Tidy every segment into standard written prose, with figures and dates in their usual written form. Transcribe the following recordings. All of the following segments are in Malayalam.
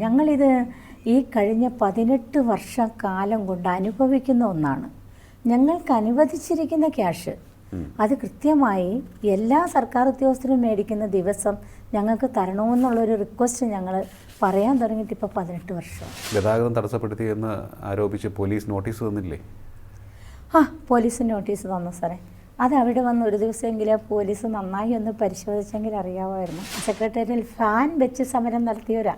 ഞങ്ങളിത് ഈ കഴിഞ്ഞ 18 വർഷക്കാലം കൊണ്ട് അനുഭവിക്കുന്ന ഒന്നാണ്. ഞങ്ങൾക്ക് അനുവദിച്ചിരിക്കുന്ന ക്യാഷ് അത് കൃത്യമായി എല്ലാ സർക്കാർ ഉദ്യോഗസ്ഥരും മേടിക്കുന്ന ദിവസം ഞങ്ങൾക്ക് തരണമെന്നുള്ളൊരു റിക്വസ്റ്റ് ഞങ്ങൾ പറയാൻ തുടങ്ങിയിട്ട് ഇപ്പോൾ 18 വർഷം. ഗതാഗതം തടസ്സപ്പെടുത്തിയെന്ന് ആരോപിച്ച് പോലീസ് നോട്ടീസ് തന്നില്ലേ? പോലീസ് നോട്ടീസ് തന്നു സാറേ. അത് അവിടെ വന്ന് ഒരു ദിവസമെങ്കിലും പോലീസ് നന്നായി ഒന്ന് പരിശോധിച്ചെങ്കിൽ അറിയാമായിരുന്നു. സെക്രട്ടേറിയറ്റിൽ ഫാൻ വെച്ച് സമരം നടത്തിയവരാ.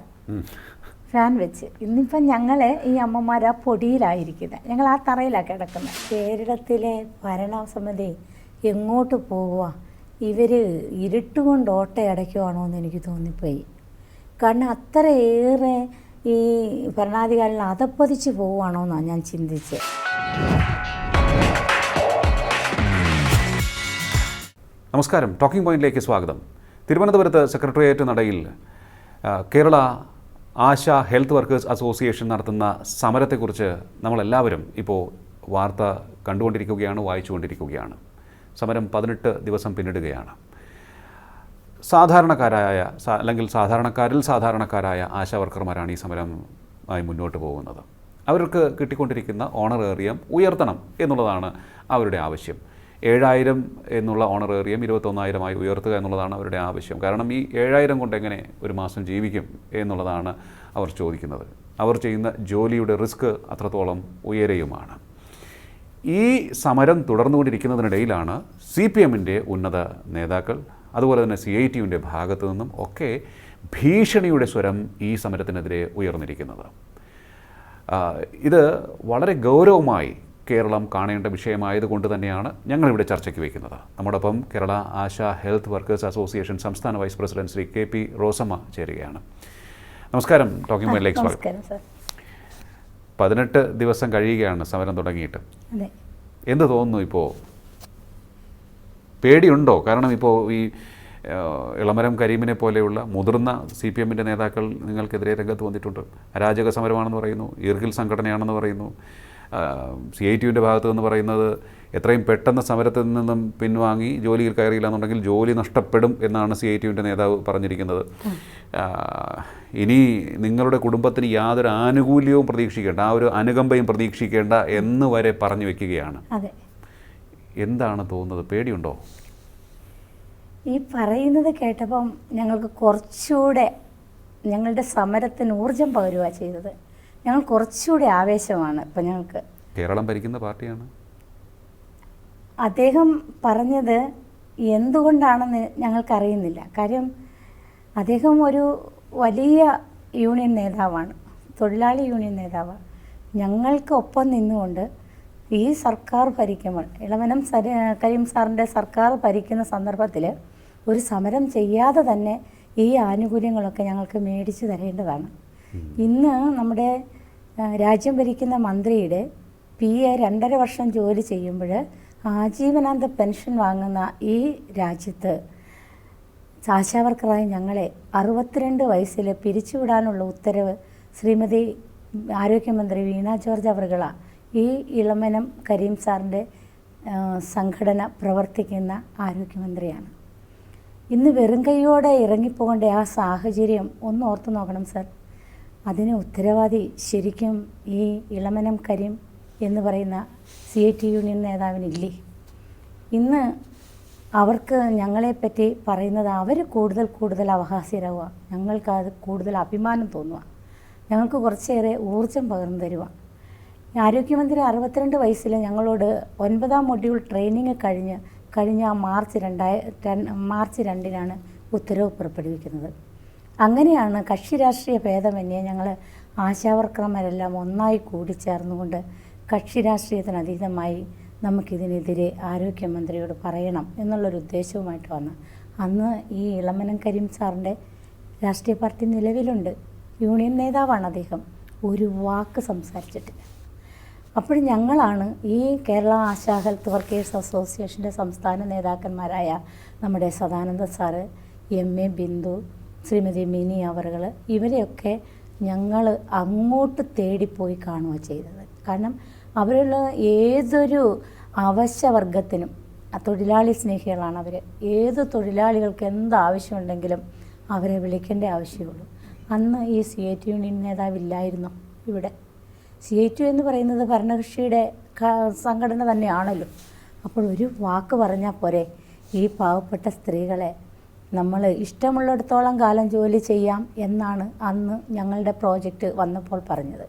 ഫാൻ വെച്ച് ഇന്നിപ്പം ഞങ്ങളെ ഈ അമ്മമാർ ആ പൊടിയിലായിരിക്കുന്നത്, ഞങ്ങൾ ആ തറയിലാണ് കിടക്കുന്നത്. കേരളത്തിലെ ഭരണസമിതി എങ്ങോട്ട് പോവുക, ഇവർ ഇരുട്ടുകൊണ്ട് ഓട്ടയടയ്ക്കുവാണോ എന്ന് എനിക്ക് തോന്നിപ്പോയി. കാരണം അത്രയേറെ ഈ ഭരണാധികാരികൾ അതപ്പതിച്ച് പോവുകയാണോ എന്നാണ് ഞാൻ ചിന്തിച്ചത്. നമസ്കാരം, ടോക്കിംഗ് പോയിന്റിലേക്ക് സ്വാഗതം. തിരുവനന്തപുരത്ത് സെക്രട്ടേറിയറ്റ് നടയിൽ Kerala ASHA health workers association നടത്തുന്ന സമരത്തെക്കുറിച്ച് നമ്മളെല്ലാവരും ഇപ്പോൾ വാർത്ത കണ്ടുകൊണ്ടിരിക്കുകയാണ്, വായിച്ചുകൊണ്ടിരിക്കുകയാണ്. സമരം 18 ദിവസം പിന്നിടുകയാണ്. സാധാരണക്കാരിൽ സാധാരണക്കാരായ ആശാ വർക്കർമാരാണ് ഈ സമരമായി മുന്നോട്ട് പോകുന്നത്. അവർക്ക് കിട്ടിക്കൊണ്ടിരിക്കുന്ന ഓണറേറിയം ഉയർത്തണം എന്നുള്ളതാണ് അവരുടെ ആവശ്യം. 7,000 എന്നുള്ള ഓണറേറിയം 21,000 ഉയർത്തുക എന്നുള്ളതാണ് അവരുടെ ആവശ്യം. കാരണം ഈ 7,000 കൊണ്ട് എങ്ങനെ ഒരു മാസം ജീവിക്കും എന്നുള്ളതാണ് അവർ ചോദിക്കുന്നത്. അവർ ചെയ്യുന്ന ജോലിയുടെ റിസ്ക് അത്രത്തോളം ഉയരെയുമാണ്. ഈ സമരം തുടർന്നുകൊണ്ടിരിക്കുന്നതിനിടയിലാണ് CPMൻ്റെ ഉന്നത നേതാക്കൾ, അതുപോലെ തന്നെ CITUവിൻ്റെ ഭാഗത്തു നിന്നും ഒക്കെ ഭീഷണിയുടെ സ്വരം ഈ സമരത്തിനെതിരെ ഉയർന്നിരിക്കുന്നത്. ഇത് വളരെ ഗൗരവമായി കേരളം കാണേണ്ട വിഷയമായതുകൊണ്ട് തന്നെയാണ് ഞങ്ങളിവിടെ ചർച്ചയ്ക്ക് വയ്ക്കുന്നത്. നമ്മോടൊപ്പം Kerala ASHA health workers association സംസ്ഥാന vice president Shri KP Rosamma ചേരുകയാണ്. നമസ്കാരം, ടോക്കിംഗ് പോയിന്റിലേക്ക് സ്വാഗതം. 18 ദിവസം കഴിയുകയാണ് സമരം തുടങ്ങിയിട്ട്. എന്ത് തോന്നുന്നു ഇപ്പോൾ? പേടിയുണ്ടോ? കാരണം ഇപ്പോൾ ഈ ഇളമരം കരീമിനെ പോലെയുള്ള മുതിർന്ന CPMൻ്റെ നേതാക്കൾ നിങ്ങൾക്കെതിരെ രംഗത്ത് വന്നിട്ടുണ്ട്. അരാജക സമരമാണെന്ന് പറയുന്നു, ഈർക്കിൽ സംഘടനയാണെന്ന് പറയുന്നു. CITUവിൻ്റെ ഭാഗത്തു നിന്ന് പറയുന്നത് എത്രയും പെട്ടെന്ന് സമരത്തിൽ നിന്നും പിൻവാങ്ങി ജോലിയിൽ കയറിയില്ല എന്നുണ്ടെങ്കിൽ ജോലി നഷ്ടപ്പെടും എന്നാണ് CITUവിൻ്റെ നേതാവ് പറഞ്ഞിരിക്കുന്നത്. ഇനി നിങ്ങളുടെ കുടുംബത്തിന് യാതൊരു ആനുകൂല്യവും പ്രതീക്ഷിക്കേണ്ട, ആ ഒരു അനുകമ്പയും പ്രതീക്ഷിക്കേണ്ട എന്ന് വരെ പറഞ്ഞു വെക്കുകയാണ്. എന്താണ് തോന്നുന്നത്? പേടിയുണ്ടോ? ഈ പറയുന്നത് കേട്ടപ്പം ഞങ്ങൾക്ക് കുറച്ചുകൂടെ ഞങ്ങളുടെ സമരത്തിന് ഊർജം പകരുകയാണ് ചെയ്തത്. ഞങ്ങൾ കുറച്ചുകൂടി ആവേശമാണ് ഇപ്പം ഞങ്ങൾക്ക്. കേരളം ഭരിക്കുന്ന പാർട്ടിയാണ്. അദ്ദേഹം പറഞ്ഞത് എന്തുകൊണ്ടാണെന്ന് ഞങ്ങൾക്കറിയുന്നില്ല. കാര്യം അദ്ദേഹം ഒരു വലിയ യൂണിയൻ നേതാവാണ്, തൊഴിലാളി യൂണിയൻ നേതാവാണ്. ഞങ്ങൾക്ക് ഒപ്പം നിന്നുകൊണ്ട് ഈ സർക്കാർ ഭരിക്കുമ്പോൾ, ഇളമരം കരീം സാറിൻ്റെ സർക്കാർ ഭരിക്കുന്ന സന്ദർഭത്തിൽ ഒരു സമരം ചെയ്യാതെ തന്നെ ഈ ആനുകൂല്യങ്ങളൊക്കെ ഞങ്ങൾക്ക് മേടിച്ചു തരേണ്ടതാണ്. ഇന്ന് നമ്മുടെ രാജ്യം ഭരിക്കുന്ന മന്ത്രിയുടെ PA 2.5 വർഷം ജോലി ചെയ്യുമ്പോൾ ആജീവനാന്ത പെൻഷൻ വാങ്ങുന്ന ഈ രാജ്യത്ത് ആശാവർക്കറായ ഞങ്ങളെ 62 വയസ്സിൽ പിരിച്ചുവിടാനുള്ള ഉത്തരവ് ശ്രീമതി ആരോഗ്യമന്ത്രി വീണ ജോർജ് അവർകളാണ് ഈ ഇളമനം കരീം സാറിൻ്റെ സംഘടന പ്രവർത്തിക്കുന്ന ആരോഗ്യമന്ത്രിയാണ്. ഇന്ന് വെറും കൈയോടെ ഇറങ്ങിപ്പോകേണ്ട ആ സാഹചര്യം ഒന്ന് ഓർത്തു നോക്കണം സർ. അതിന് ഉത്തരവാദി ശരിക്കും ഈ ഇളമനം കരീം എന്ന് പറയുന്ന CITU യൂണിയൻ നേതാവിനില്ലേ? ഇന്ന് അവർക്ക് ഞങ്ങളെപ്പറ്റി പറയുന്നത് അവർ കൂടുതൽ അവകാശരാവുക, ഞങ്ങൾക്കത് കൂടുതൽ അഭിമാനം തോന്നുക, ഞങ്ങൾക്ക് കുറച്ചേറെ ഊർജം പകർന്നു തരുക. ആരോഗ്യമന്ത്രി 62 വയസ്സിൽ ഞങ്ങളോട് 9ാം മൊഡ്യൂൾ ട്രെയിനിങ് കഴിഞ്ഞ മാർച്ച് 2 ഉത്തരവ് പുറപ്പെടുവിക്കുന്നത്. അങ്ങനെയാണ് കക്ഷി രാഷ്ട്രീയ ഭേദമന്യേ ഞങ്ങൾ ആശാവർക്കർമാരെല്ലാം ഒന്നായി കൂടിച്ചേർന്നുകൊണ്ട് കക്ഷി രാഷ്ട്രീയത്തിന് അതീതമായി നമുക്കിതിനെതിരെ ആരോഗ്യമന്ത്രിയോട് പറയണം എന്നുള്ളൊരു ഉദ്ദേശവുമായിട്ട് വന്ന് അന്ന് ഈ ഇളമനം കരീം സാറിൻ്റെ രാഷ്ട്രീയ പാർട്ടി നിലവിലുണ്ട്, യൂണിയൻ നേതാവാണ് അദ്ദേഹം. ഒരു വാക്ക് സംസാരിച്ചിട്ടില്ല. അപ്പോൾ ഞങ്ങളാണ് ഈ കേരള ആശാ ഹെൽത്ത് വർക്കേഴ്സ് അസോസിയേഷൻ്റെ സംസ്ഥാന നേതാക്കന്മാരായ നമ്മുടെ Sadananda sir, MA Bindu, Shrimati mini അവറുകൾ, ഇവരെയൊക്കെ ഞങ്ങൾ അങ്ങോട്ട് തേടിപ്പോയി കാണുക ചെയ്തത്. കാരണം അവരുള്ള ഏതൊരു അവശ്യവർഗത്തിനും തൊഴിലാളി സ്നേഹികളാണ് അവർ. ഏത് തൊഴിലാളികൾക്ക് എന്താവശ്യമുണ്ടെങ്കിലും അവരെ വിളിക്കേണ്ട ആവശ്യമുള്ളൂ. അന്ന് ഈ CIT യൂണിയൻ നേതാവില്ലായിരുന്നു ഇവിടെ. CIT എന്ന് പറയുന്നത് ഭരണകക്ഷിയുടെ സംഘടന തന്നെയാണല്ലോ. അപ്പോൾ ഒരു വാക്ക് പറഞ്ഞാൽ പോരെ, ഈ പാവപ്പെട്ട സ്ത്രീകളെ നമ്മൾ ഇഷ്ടമുള്ളിടത്തോളം കാലം ജോലി ചെയ്യാം എന്നാണ് അന്ന് ഞങ്ങളുടെ പ്രോജക്റ്റ് വന്നപ്പോൾ പറഞ്ഞത്.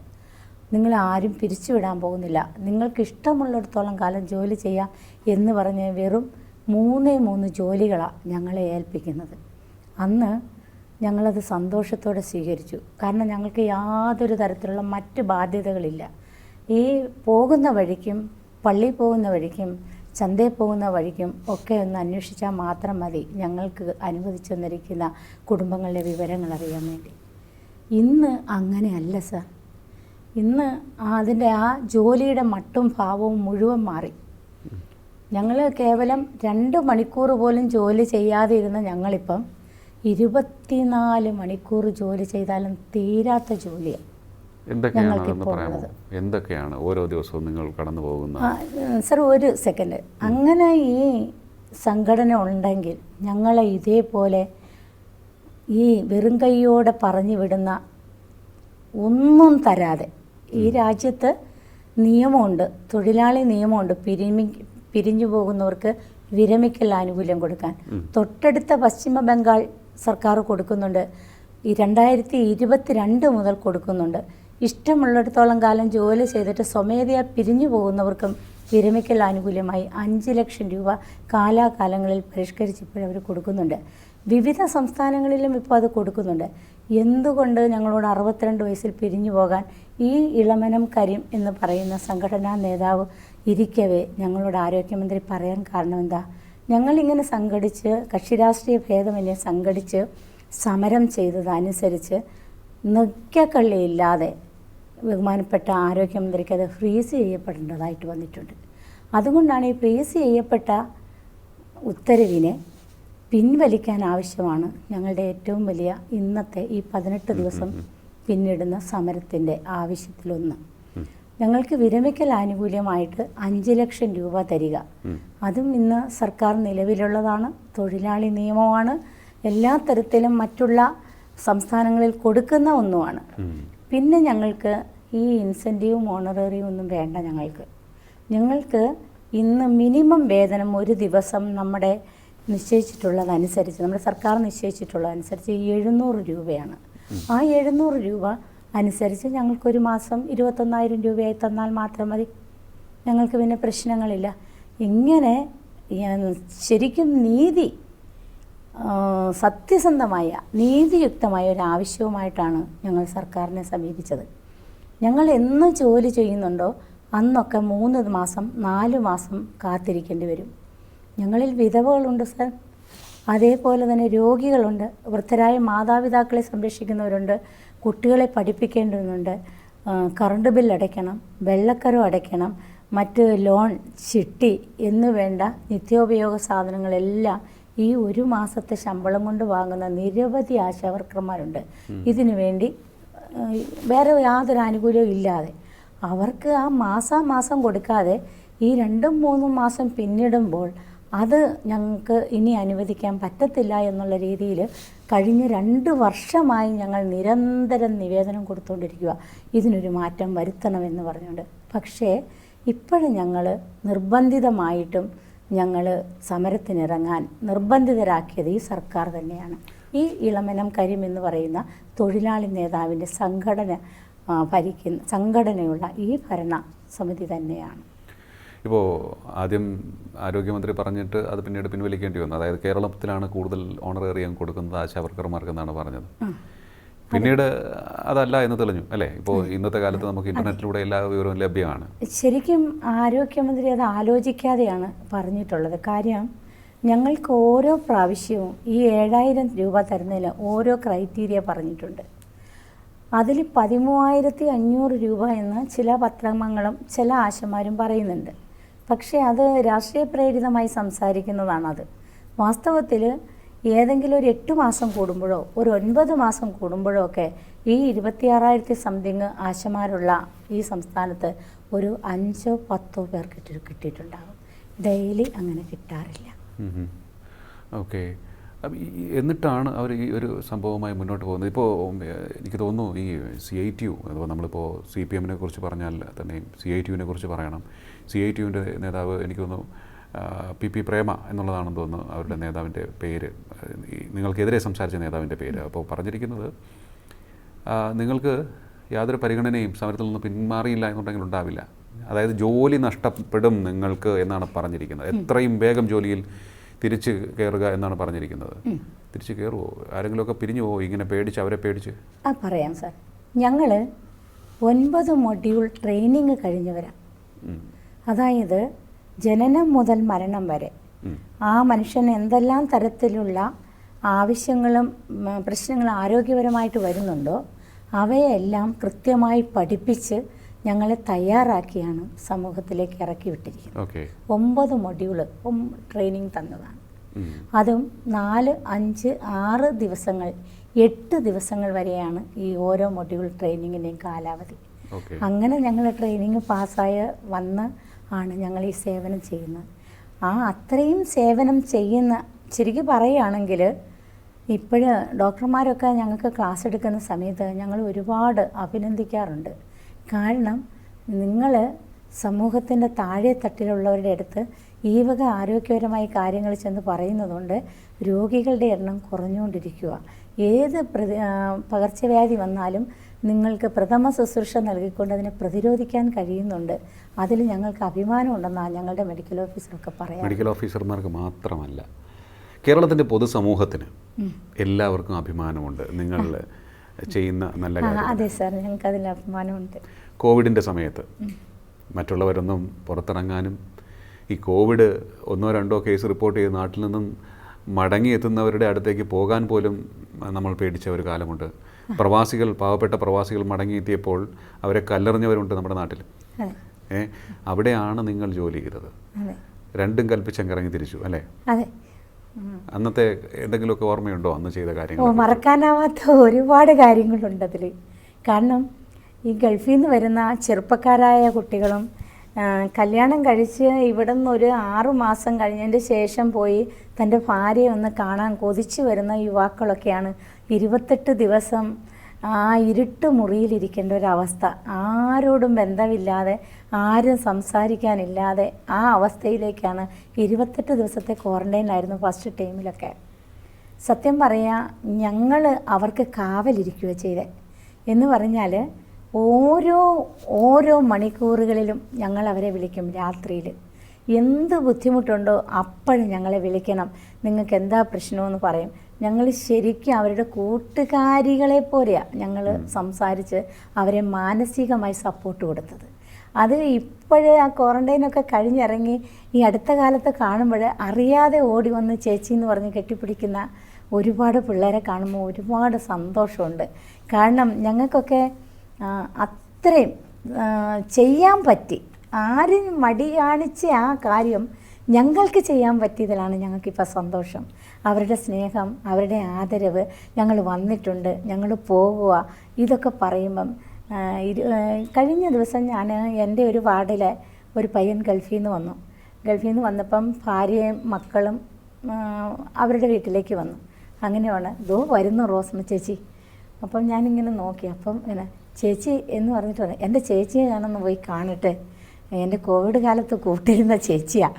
നിങ്ങളാരും പിരിച്ചുവിടാൻ പോകുന്നില്ല, നിങ്ങൾക്ക് ഇഷ്ടമുള്ളിടത്തോളം കാലം ജോലി ചെയ്യാം എന്ന് പറഞ്ഞ് വെറും 3 ജോലികളാണ് ഞങ്ങളെ ഏൽപ്പിക്കുന്നത്. അന്ന് ഞങ്ങളത് സന്തോഷത്തോടെ സ്വീകരിച്ചു. കാരണം ഞങ്ങൾക്ക് യാതൊരു തരത്തിലുള്ള മറ്റ് ബാധ്യതകളില്ല. ഈ പോകുന്ന വഴിക്കും പള്ളിയിൽ പോകുന്ന വഴിക്കും ചന്തയിൽ പോകുന്ന വഴിക്കും ഒക്കെ ഒന്ന് അന്വേഷിച്ചാൽ മാത്രം മതി ഞങ്ങൾക്ക് അനുവദിച്ചു തന്നിരിക്കുന്ന കുടുംബങ്ങളുടെ വിവരങ്ങൾ അറിയാൻ വേണ്ടി. ഇന്ന് അങ്ങനെയല്ല സർ. ഇന്ന് അതിൻ്റെ ആ ജോലിയുടെ മട്ടും ഭാവവും മുഴുവൻ മാറി. ഞങ്ങൾ കേവലം 2 മണിക്കൂർ പോലും ജോലി ചെയ്യാതെ ഇരുന്ന ഞങ്ങളിപ്പം 24 മണിക്കൂർ ജോലി ചെയ്താലും തീരാത്ത ജോലിയാണ് ഞങ്ങൾക്കിപ്പോൾ ഉള്ളത്. എന്തൊക്കെയാണ് ഓരോ ദിവസവും നിങ്ങൾ കടന്നു പോകുന്ന? സർ ഒരു സെക്കൻഡ്. അങ്ങനെ ഈ സംഘടന ഉണ്ടെങ്കിൽ ഞങ്ങളെ ഇതേപോലെ ഈ വെറും കൈയോടെ പറഞ്ഞു വിടുന്ന, ഒന്നും തരാതെ, ഈ രാജ്യത്ത് നിയമമുണ്ട്, തൊഴിലാളി നിയമമുണ്ട്, പിരിഞ്ഞു പോകുന്നവർക്ക് വിരമിക്കൽ ആനുകൂല്യം കൊടുക്കാൻ. തൊട്ടടുത്ത പശ്ചിമ ബംഗാൾ സർക്കാർ കൊടുക്കുന്നുണ്ട്. ഈ 2022 മുതൽ കൊടുക്കുന്നുണ്ട്. ഇഷ്ടമുള്ളിടത്തോളം കാലം ജോലി ചെയ്തിട്ട് സ്വമേധയാ പിരിഞ്ഞു പോകുന്നവർക്കും വിരമിക്കൽ ആനുകൂല്യമായി 5 ലക്ഷം രൂപ കാലാകാലങ്ങളിൽ പരിഷ്കരിച്ചപ്പോഴവർ കൊടുക്കുന്നുണ്ട്. വിവിധ സംസ്ഥാനങ്ങളിലും ഇപ്പോൾ അത് കൊടുക്കുന്നുണ്ട്. എന്തുകൊണ്ട് ഞങ്ങളോട് 62 വയസ്സിൽ പിരിഞ്ഞു പോകാൻ ഈ ഇളമനം കരീം എന്ന് പറയുന്ന സംഘടനാ നേതാവ് ഇരിക്കവേ ഞങ്ങളോട് ആരോഗ്യമന്ത്രി പറയാൻ കാരണം എന്താ? ഞങ്ങളിങ്ങനെ സംഘടിച്ച്, കക്ഷിരാഷ്ട്രീയ ഭേദമന്യേ സംഘടിച്ച് സമരം ചെയ്തതനുസരിച്ച് നിക്കക്കള്ളിയില്ലാതെ ബഹുമാനപ്പെട്ട ആരോഗ്യമന്ത്രിക്ക് അത് ഫ്രീസ് ചെയ്യപ്പെടേണ്ടതായിട്ട് വന്നിട്ടുണ്ട്. അതുകൊണ്ടാണ് ഈ ഫ്രീസ് ചെയ്യപ്പെട്ട ഉത്തരവിനെ പിൻവലിക്കാൻ ആവശ്യമാണ് ഞങ്ങളുടെ ഏറ്റവും വലിയ ഇന്നത്തെ ഈ 18 ദിവസം പിന്നിടുന്ന സമരത്തിൻ്റെ ആവശ്യത്തിലൊന്ന്. ഞങ്ങൾക്ക് വിരമിക്കൽ ആനുകൂല്യമായിട്ട് 5 ലക്ഷം രൂപ തരിക. അതും ഇന്ന് സർക്കാർ നിലവിലുള്ളതാണ്, തൊഴിലാളി നിയമമാണ്, എല്ലാ തരത്തിലും മറ്റുള്ള സംസ്ഥാനങ്ങളിൽ കൊടുക്കുന്ന ഒന്നുമാണ്. പിന്നെ ഞങ്ങൾക്ക് ഈ ഇൻസെൻറ്റീവും ഓണറേറിയും ഒന്നും വേണ്ട. ഞങ്ങൾക്ക് ഇന്ന് മിനിമം വേതനം ഒരു ദിവസം നമ്മുടെ നിശ്ചയിച്ചിട്ടുള്ളതനുസരിച്ച്, നമ്മുടെ സർക്കാർ നിശ്ചയിച്ചിട്ടുള്ളതനുസരിച്ച് 700 രൂപയാണ്. ആ 700 രൂപ അനുസരിച്ച് ഞങ്ങൾക്കൊരു മാസം 21,000 രൂപയായി തന്നാൽ മാത്രം മതി. ഞങ്ങൾക്ക് പിന്നെ പ്രശ്നങ്ങളില്ല. ഇങ്ങനെ ശരിക്കും സത്യസന്ധമായ നീതിയുക്തമായ ഒരു ആവശ്യവുമായിട്ടാണ് ഞങ്ങൾ സർക്കാരിനെ സമീപിച്ചത്. ഞങ്ങൾ എന്ന് ജോലി ചെയ്യുന്നുണ്ടോ അന്നൊക്കെ 3 മാസം 4 മാസം കാത്തിരിക്കേണ്ടി വരും. ഞങ്ങളിൽ വിധവകളുണ്ട് സർ, അതേപോലെ തന്നെ രോഗികളുണ്ട്, വൃദ്ധരായ മാതാപിതാക്കളെ സംരക്ഷിക്കുന്നവരുണ്ട്, കുട്ടികളെ പഠിപ്പിക്കേണ്ടതുണ്ട്, കറണ്ട് ബില്ല് അടയ്ക്കണം, വെള്ളക്കരം അടയ്ക്കണം, മറ്റ് ലോൺ, ചിട്ടി എന്നു വേണ്ട നിത്യോപയോഗ സാധനങ്ങളെല്ലാം ഈ ഒരു മാസത്തെ ശമ്പളം കൊണ്ട് വാങ്ങുന്ന നിരവധി ആശാവർക്കർമാരുണ്ട്. ഇതിനു വേണ്ടി വേറെ യാതൊരു ആനുകൂല്യവും ഇല്ലാതെ അവർക്ക് ആ മാസം കൊടുക്കാതെ ഈ 2-3 മാസം പിന്നിടുമ്പോൾ അത് ഞങ്ങൾക്ക് ഇനി അനുവദിക്കാൻ പറ്റത്തില്ല എന്നുള്ള രീതിയിൽ കഴിഞ്ഞ 2 വർഷമായി ഞങ്ങൾ നിരന്തരം നിവേദനം കൊടുത്തുകൊണ്ടിരിക്കുക, ഇതിനൊരു മാറ്റം വരുത്തണമെന്ന് പറഞ്ഞുകൊണ്ട്. പക്ഷേ ഇപ്പോഴും ഞങ്ങൾ നിർബന്ധിതമായിട്ടും ഞങ്ങൾ സമരത്തിനിറങ്ങാൻ നിർബന്ധിതരാക്കിയത് ഈ സർക്കാർ തന്നെയാണ്. ഈ ഇളമനം കരീം എന്ന് പറയുന്ന തൊഴിലാളി നേതാവിൻ്റെ സംഘടനയുള്ള ഈ ഭരണ സമിതി തന്നെയാണ്. ഇപ്പോൾ ആദ്യം ആരോഗ്യമന്ത്രി പറഞ്ഞിട്ട് അത് പിന്നീട് പിൻവലിക്കേണ്ടി വന്നു. അതായത് കേരളത്തിലാണ് കൂടുതൽ ഓണറേറിയം കൊടുക്കുന്നത് ആശാവർക്കർമാർക്കെന്നാണ് പറഞ്ഞത്. പിന്നീട് അതല്ല എന്ന് തെളിഞ്ഞു അല്ലേ? ഇപ്പോൾ ഇന്നത്തെ കാലത്ത് നമുക്ക് ഇൻ്റർനെറ്റിലൂടെ എല്ലാ വിവരവും ലഭ്യമാണ്. ശരിക്കും ആരോഗ്യമന്ത്രി അത് ആലോചിക്കാതെയാണ് പറഞ്ഞിട്ടുള്ളത്. കാര്യം ഞങ്ങൾക്ക് ഓരോ പ്രാവശ്യവും ഈ 7,000 രൂപ തരുന്നതിൽ ഓരോ ക്രൈറ്റീരിയ പറഞ്ഞിട്ടുണ്ട്. അതിൽ 13,500 രൂപ എന്ന് ചില പത്രങ്ങളും ചില ആശമാരും പറയുന്നുണ്ട്. പക്ഷേ അത് രാഷ്ട്രീയ പ്രേരിതമായി സംസാരിക്കുന്നതാണത്. വാസ്തവത്തിൽ ഏതെങ്കിലും ഒരു 8 മാസം കൂടുമ്പോഴോ ഒരു 9 മാസം കൂടുമ്പോഴോ ഒക്കെ ഈ 26,000 സംതിങ് ആശമാരുള്ള ഈ സംസ്ഥാനത്ത് ഒരു 5-10 പേർ കിട്ടിയിട്ടുണ്ടാകും. ഡെയിലി അങ്ങനെ കിട്ടാറില്ല. ഓക്കെ. എന്നിട്ടാണ് അവർ ഈ ഒരു സംഭവവുമായി മുന്നോട്ട് പോകുന്നത്. ഇപ്പോൾ എനിക്ക് തോന്നുന്നു ഈ CITU, അഥവാ നമ്മളിപ്പോൾ CPM കുറിച്ച് പറഞ്ഞാൽ തന്നെയും CITU കുറിച്ച് പറയണം. CITU നേതാവ് എനിക്ക് തോന്നുന്നു PP പ്രേമ എന്നുള്ളതാണെന്ന് തോന്നുന്നു അവരുടെ നേതാവിൻ്റെ പേര്, നിങ്ങൾക്കെതിരെ സംസാരിച്ച നേതാവിൻ്റെ പേര്. അപ്പോൾ പറഞ്ഞിരിക്കുന്നത് നിങ്ങൾക്ക് യാതൊരു പരിഗണനയും സമരത്തിൽ നിന്ന് പിന്മാറിയില്ല എന്നുണ്ടെങ്കിൽ ഉണ്ടാവില്ല, അതായത് ജോലി നഷ്ടപ്പെടും നിങ്ങൾക്ക് എന്നാണ് പറഞ്ഞിരിക്കുന്നത്. എത്രയും വേഗം ജോലിയിൽ തിരിച്ച് കയറുക എന്നാണ് പറഞ്ഞിരിക്കുന്നത്. തിരിച്ച് കയറുമോ? ആരെങ്കിലുമൊക്കെ പിരിഞ്ഞു പോവോ ഇങ്ങനെ പേടിച്ച്, അവരെ പേടിച്ച്? പറയാം സാർ. ഞങ്ങൾ 9 മൊഡ്യൂൾ ട്രെയിനിങ് കഴിഞ്ഞവരാണ്. അതായത് ജനനം മുതൽ മരണം വരെ ആ മനുഷ്യന് എന്തെല്ലാം തരത്തിലുള്ള ആവശ്യങ്ങളും പ്രശ്നങ്ങളും ആരോഗ്യപരമായിട്ട് വരുന്നുണ്ടോ അവയെല്ലാം കൃത്യമായി പഠിപ്പിച്ച് ഞങ്ങളെ തയ്യാറാക്കിയാണ് സമൂഹത്തിലേക്ക് ഇറക്കി വിട്ടിരിക്കുന്നത്. 9 മൊഡ്യൂള് ട്രെയിനിങ് തന്നതാണ്. അതും 4, 5, 6 ദിവസങ്ങൾ, 8 ദിവസങ്ങൾ വരെയാണ് ഈ ഓരോ മൊഡ്യൂൾ ട്രെയിനിങ്ങിൻ്റെയും കാലാവധി. അങ്ങനെ ഞങ്ങൾ ട്രെയിനിങ് പാസ്സായ വന്ന് ആണ് ഞങ്ങൾ ഈ സേവനം ചെയ്യുന്നത്. അത്രയും സേവനം ചെയ്യുന്ന, ശരിക്കും പറയുകയാണെങ്കിൽ ഇപ്പോഴ് ഡോക്ടർമാരൊക്കെ ഞങ്ങൾക്ക് ക്ലാസ് എടുക്കുന്ന സമയത്ത് ഞങ്ങൾ ഒരുപാട് അഭിനന്ദിക്കാറുണ്ട്. കാരണം നിങ്ങൾ സമൂഹത്തിൻ്റെ താഴെ തട്ടിലുള്ളവരുടെ അടുത്ത് ഈ വക ആരോഗ്യപരമായ കാര്യങ്ങൾ ചെന്ന് പറയുന്നതുകൊണ്ട് രോഗികളുടെ എണ്ണം കുറഞ്ഞുകൊണ്ടിരിക്കുക. ഏത് പകർച്ചവ്യാധി വന്നാലും നിങ്ങൾക്ക് പ്രഥമ ശുശ്രൂഷ നൽകിക്കൊണ്ട് അതിനെ പ്രതിരോധിക്കാൻ കഴിയുന്നുണ്ട്. അതിൽ ഞങ്ങൾക്ക് അഭിമാനമുണ്ടെന്നാണ് ഞങ്ങളുടെ മെഡിക്കൽ ഓഫീസറൊക്കെ പറയാം. മെഡിക്കൽ ഓഫീസർമാർക്ക് മാത്രമല്ല, കേരളത്തിൻ്റെ പൊതുസമൂഹത്തിന് എല്ലാവർക്കും അഭിമാനമുണ്ട് നിങ്ങൾ ചെയ്യുന്ന നല്ല കാര്യം. അതെ സാർ, ഞങ്ങൾക്ക് അതിൽ അഭിമാനമുണ്ട്. കോവിഡിൻ്റെ സമയത്ത് മറ്റുള്ളവരൊന്നും പുറത്തിറങ്ങാനും ഈ കോവിഡ് 1, 2 കേസ് റിപ്പോർട്ട് ചെയ്ത് നാട്ടിൽ നിന്നും മടങ്ങിയെത്തുന്നവരുടെ അടുത്തേക്ക് പോകാൻ പോലും നമ്മൾ പേടിച്ച ഒരു കാലമുണ്ട്. പ്രവാസികൾ, പാവപ്പെട്ട പ്രവാസികൾ മടങ്ങിയെത്തിയപ്പോൾ അവരെ കല്ലെറിഞ്ഞവരുണ്ട് നമ്മുടെ നാട്ടിൽ. അവിടെയാണ് നിങ്ങൾ ജോലി ചെയ്തത്. രണ്ടും കൽപ്പിച്ചങ്ങിറങ്ങി തിരിച്ചു അല്ലേ? അതെ. അന്നത്തെ എന്തെങ്കിലുമൊക്കെ ഓർമ്മയുണ്ടോ അന്ന് ചെയ്ത കാര്യങ്ങൾ? മറക്കാനാവാത്ത ഒരുപാട് കാര്യങ്ങളുണ്ട് അതിൽ. കാരണം ഈ ഗൾഫിൽ നിന്ന് വരുന്ന ചെറുപ്പക്കാരായ കുട്ടികളും കല്യാണം കഴിച്ച് ഇവിടെ നിന്ന് ഒരു 6 മാസം കഴിഞ്ഞതിൻ്റെ ശേഷം പോയി തൻ്റെ ഭാര്യയെ ഒന്ന് കാണാൻ കൊതിച്ചു വരുന്ന യുവാക്കളൊക്കെയാണ് 28 ദിവസം ആ ഇരുട്ട് മുറിയിലിരിക്കേണ്ട ഒരവസ്ഥ. ആരോടും ബന്ധമില്ലാതെ, ആരും സംസാരിക്കാനില്ലാതെ ആ അവസ്ഥയിലേക്കാണ് 28 ദിവസത്തെ ക്വാറൻറ്റൈനായിരുന്നു ഫസ്റ്റ് ടൈമിലൊക്കെ. സത്യം പറയാ, ഞങ്ങൾ അവർക്ക് കാവലിരിക്കുക ചെയ്തേ. എന്ന് പറഞ്ഞാൽ ഓരോ മണിക്കൂറുകളിലും ഞങ്ങൾ അവരെ വിളിക്കും. രാത്രിയിൽ എന്ത് ബുദ്ധിമുട്ടുണ്ടോ അപ്പോഴും ഞങ്ങളെ വിളിക്കണം. നിങ്ങൾക്ക് എന്താ പ്രശ്നമെന്ന് പറയും. ഞങ്ങൾ ശരിക്കും അവരുടെ കൂട്ടുകാരികളെ പോലെയാണ് ഞങ്ങൾ സംസാരിച്ച് അവരെ മാനസികമായി സപ്പോർട്ട് കൊടുത്തത്. അത് ഇപ്പോഴേ ആ ക്വാറൻറ്റൈനൊക്കെ കഴിഞ്ഞിറങ്ങി ഈ അടുത്ത കാലത്ത് കാണുമ്പോൾ അറിയാതെ ഓടി വന്ന് ചേച്ചി എന്ന് പറഞ്ഞ് കെട്ടിപ്പിടിക്കുന്ന ഒരുപാട് പിള്ളേരെ കാണുമ്പോൾ ഒരുപാട് സന്തോഷമുണ്ട്. കാരണം ഞങ്ങൾക്കൊക്കെ അത്രയും ചെയ്യാൻ പറ്റി. ആരും മടി കാണിച്ച ആ കാര്യം ഞങ്ങൾക്ക് ചെയ്യാൻ പറ്റിയതിലാണ് ഞങ്ങൾക്കിപ്പോൾ സന്തോഷം. അവരുടെ സ്നേഹം, അവരുടെ ആദരവ്, ഞങ്ങൾ വന്നിട്ടുണ്ട്, ഞങ്ങൾ പോകുക, ഇതൊക്കെ പറയുമ്പം കഴിഞ്ഞ ദിവസം ഞാൻ എൻ്റെ ഒരു വാർഡിലെ ഒരു പയ്യൻ ഗൾഫിൽ നിന്ന് വന്നപ്പം ഭാര്യയും മക്കളും അവരുടെ വീട്ടിലേക്ക് വന്നു. അങ്ങനെയാണ് വരുന്നു റോസ്മ ചേച്ചി. അപ്പം ഞാനിങ്ങനെ നോക്കി. അപ്പം ചേച്ചി എന്ന് പറഞ്ഞിട്ട് പറഞ്ഞു, എൻ്റെ ചേച്ചിയെ ഞാനൊന്ന് പോയി കാണട്ടെ, എൻ്റെ കോവിഡ് കാലത്ത് കൂട്ടിരുന്ന ചേച്ചിയാണ്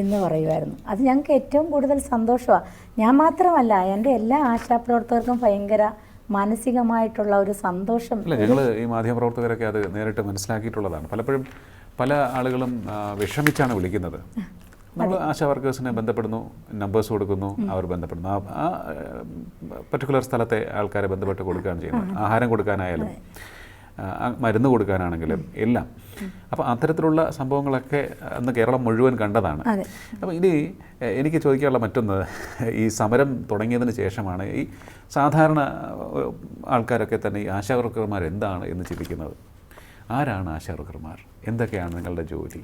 എന്ന് പറയുമായിരുന്നു. അത് ഞങ്ങൾക്ക് ഏറ്റവും കൂടുതൽ സന്തോഷമാണ്. ഞാൻ മാത്രമല്ല, എൻ്റെ എല്ലാ ആശാപ്രവർത്തകർക്കും ഭയങ്കര മാനസികമായിട്ടുള്ള ഒരു സന്തോഷം. അല്ല, ഞങ്ങൾ ഈ മാധ്യമപ്രവർത്തകരൊക്കെ അത് നേരിട്ട് മനസ്സിലാക്കിയിട്ടുള്ളതാണ്. പലപ്പോഴും പല ആളുകളും വിഷമിച്ചാണ് വിളിക്കുന്നത്. നമ്മൾ ആശാ വർക്കേഴ്സിനെ ബന്ധപ്പെടുന്നു, നമ്പേഴ്സ് കൊടുക്കുന്നു, അവർ ബന്ധപ്പെടുന്നു. ആ പർട്ടിക്കുലർ സ്ഥലത്തെ ആൾക്കാരെ ബന്ധപ്പെട്ട് കൊടുക്കുകയാണ് ചെയ്യുന്നത്. ആഹാരം കൊടുക്കാനായാലും മരുന്ന് കൊടുക്കാനാണെങ്കിലും എല്ലാം. അപ്പോൾ അത്തരത്തിലുള്ള സംഭവങ്ങളൊക്കെ അന്ന് കേരളം മുഴുവൻ കണ്ടതാണ്. അപ്പോൾ ഇനി എനിക്ക് ചോദിക്കാനുള്ള മറ്റൊന്ന്, ഈ സമരം തുടങ്ങിയതിന് ശേഷമാണ് ഈ സാധാരണ ആൾക്കാരൊക്കെ തന്നെ ഈ ആശാ വർക്കർമാർ എന്താണ് എന്ന് ചിന്തിക്കുന്നത്. ആരാണ് ആശാ വർക്കർമാർ? എന്തൊക്കെയാണ് നിങ്ങളുടെ ജോലി?